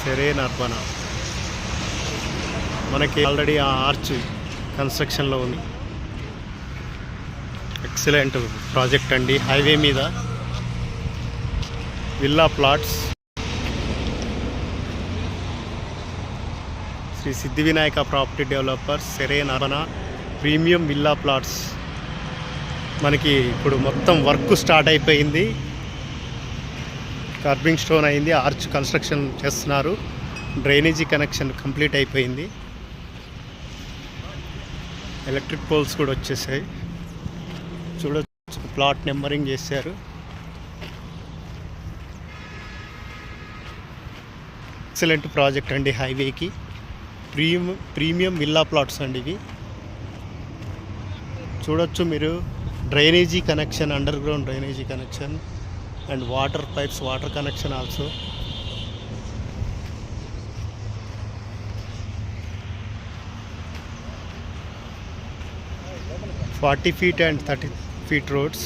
సెరేన్ అర్బనా. మనకి ఆల్రెడీ ఆ ఆర్చ్ కన్స్ట్రక్షన్లో ఉంది. ఎక్సలెంట్ ప్రాజెక్ట్ అండి. హైవే మీద villa plots. Shri Siddhi Vinayaka property developers serene Urbana premium villa plots. మనకి ఇప్పుడు మొత్తం వర్క్ స్టార్ట్ అయిపోయింది. కర్బింగ్ స్టోన్ అయింది, ఆర్చ్ కన్స్ట్రక్షన్ చేస్తున్నారు, డ్రైనేజీ కనెక్షన్ కంప్లీట్ అయిపోయింది, ఎలక్ట్రిక్ పోల్స్ కూడా వచ్చేసాయి. చూడొచ్చు, ప్లాట్ నెంబరింగ్ చేశారు. ఎక్సలెంట్ ప్రాజెక్ట్ అండి. హైవేకి ప్రీమియం విల్లా ప్లాట్స్ అండి ఇవి. చూడొచ్చు మీరు, drainage connection, underground drainage connection and water pipes, water connection also. 40 feet and 30 feet roads.